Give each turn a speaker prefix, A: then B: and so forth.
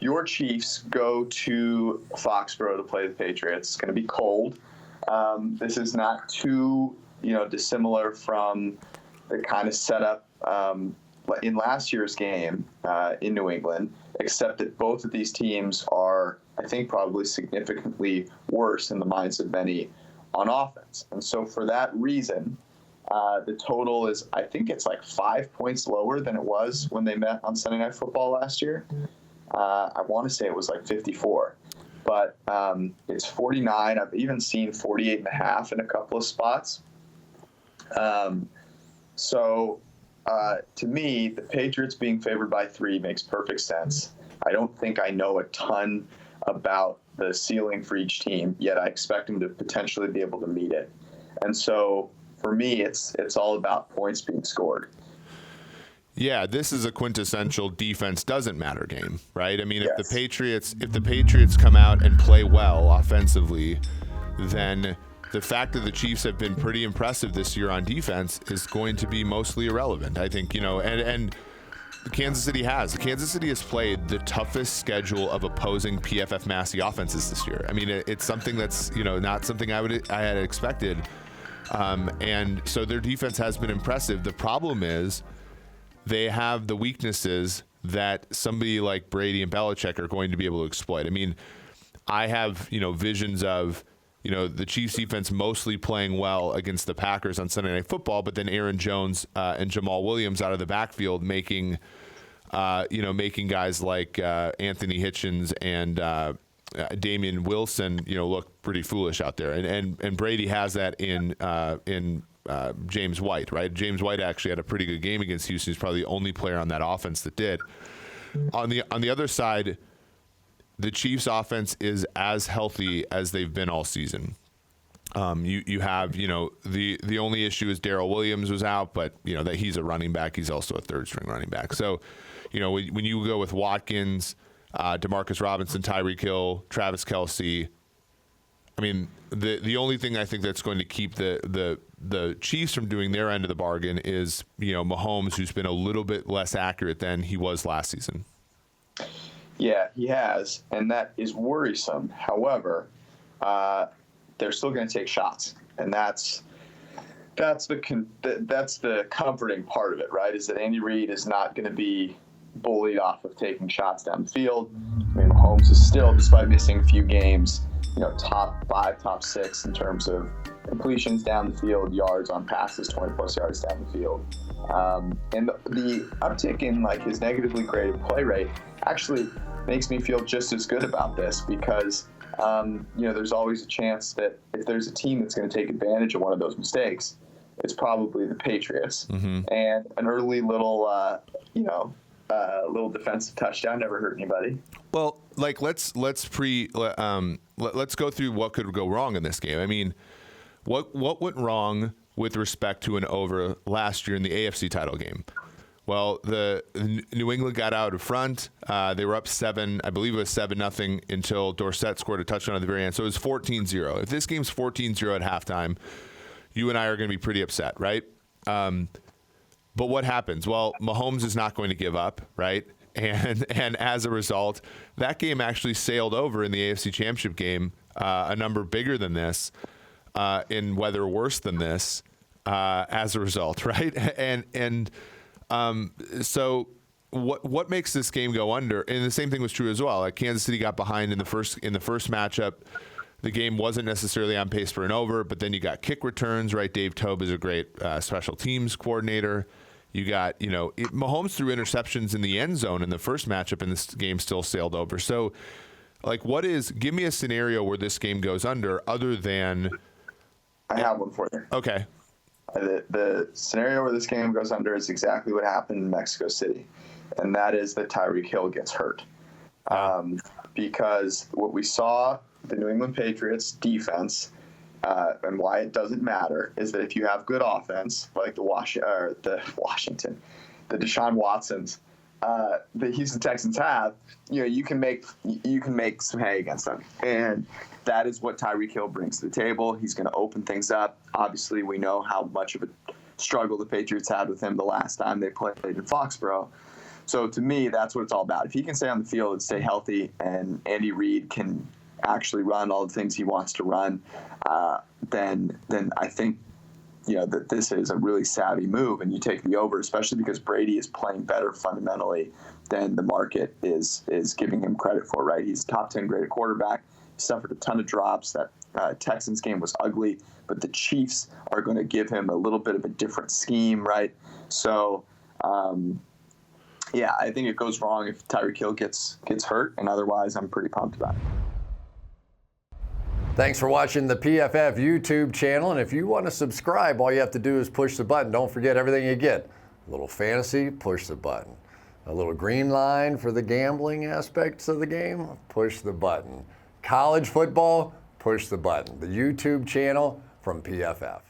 A: Your Chiefs go to Foxborough to play the Patriots. It's going to be cold. This is not too, dissimilar from the kind of setup in last year's game in New England, except that both of these teams are, I think, probably significantly worse in the minds of many on offense. And so for that reason, the total is, I think it's like 5 points lower than it was when they met on Sunday Night Football last year. I want to say it was like 54, but it's 49. I've even seen 48.5 in a couple of spots. So to me, the Patriots being favored by 3 makes perfect sense. I don't think I know a ton about the ceiling for each team, yet I expect them to potentially be able to meet it. And so for me, it's all about points being scored.
B: Yeah, this is a quintessential defense doesn't matter game, right? I mean,
A: Yes.
B: if the Patriots come out and play well offensively, then the fact that the Chiefs have been pretty impressive this year on defense is going to be mostly irrelevant. I think, and Kansas City has played the toughest schedule of opposing PFF Massey offenses this year. I mean, it's something that's, not something I had expected. And so their defense has been impressive. The problem is, they have the weaknesses that somebody like Brady and Belichick are going to be able to exploit. I mean, I have, visions of, the Chiefs defense mostly playing well against the Packers on Sunday Night Football, but then Aaron Jones and Jamal Williams out of the backfield making guys like Anthony Hitchens and Damian Wilson, look pretty foolish out there. And Brady has that in James White, right? James White actually had a pretty good game against Houston. He's probably the only player on that offense that did. On the other side, the Chiefs offense is as healthy as they've been all season. You have, the only issue is Darrell Williams was out, but that he's a running back. He's also a third string running back. So, when you go with Watkins, Demarcus Robinson, Tyreek Hill, Travis Kelce, I mean, the only thing I think that's going to keep the Chiefs from doing their end of the bargain is, Mahomes, who's been a little bit less accurate than he was last season.
A: Yeah, he has, and that is worrisome. However, they're still going to take shots, and that's the comforting part of it, right? Is that Andy Reid is not going to be bullied off of taking shots down the field. I mean, Mahomes is still, despite missing a few games, top 5, top 6 in terms of completions down the field, yards on passes, 20-plus yards down the field. And the uptick in his negatively graded play rate actually makes me feel just as good about this because, there's always a chance that if there's a team that's going to take advantage of one of those mistakes, it's probably the Patriots. Mm-hmm. And an early little defensive touchdown never hurt anybody.
B: Well, let's go through what could go wrong in this game. I mean, what went wrong with respect to an over last year in the AFC title game? Well, the New England got out in front. They were up 7, I believe it was 7-0 until Dorsett scored a touchdown at the very end. So it was 14-0. If this game's 14-0 at halftime, you and I are going to be pretty upset, right? But what happens? Well, Mahomes is not going to give up, right? And as a result, that game actually sailed over in the AFC Championship game, a number bigger than this, in weather worse than this, as a result, right? So what makes this game go under? And the same thing was true as well. Like Kansas City got behind in the first matchup. The game wasn't necessarily on pace for an over, but then you got kick returns, right? Dave Tobe is a great special teams coordinator. You got, Mahomes threw interceptions in the end zone in the first matchup, and this game still sailed over. So, give me a scenario where this game goes under other than.
A: I have one for you.
B: Okay.
A: The scenario where this game goes under is exactly what happened in Mexico City, and that is that Tyreek Hill gets hurt. Because what we saw, the New England Patriots defense, and why it doesn't matter, is that if you have good offense, like the Deshaun Watsons, the Houston Texans have, you can make some hay against them, and that is what Tyreek Hill brings to the table. He's going to open things up. Obviously, we know how much of a struggle the Patriots had with him the last time they played in Foxborough. So to me, that's what it's all about. If he can stay on the field and stay healthy, and Andy Reid can actually run all the things he wants to run, then I think that this is a really savvy move, and you take the over, especially because Brady is playing better fundamentally than the market is giving him credit for. Right? He's a top 10 graded quarterback. He suffered a ton of drops. That Texans game was ugly, but the Chiefs are going to give him a little bit of a different scheme, right? So. Yeah, I think it goes wrong if Tyreek Hill gets hurt, and otherwise I'm pretty pumped about it.
C: Thanks for watching the PFF YouTube channel, and if you want to subscribe, all you have to do is push the button. Don't forget everything you get. A little fantasy, push the button. A little green line for the gambling aspects of the game, push the button. College football, push the button. The YouTube channel from PFF.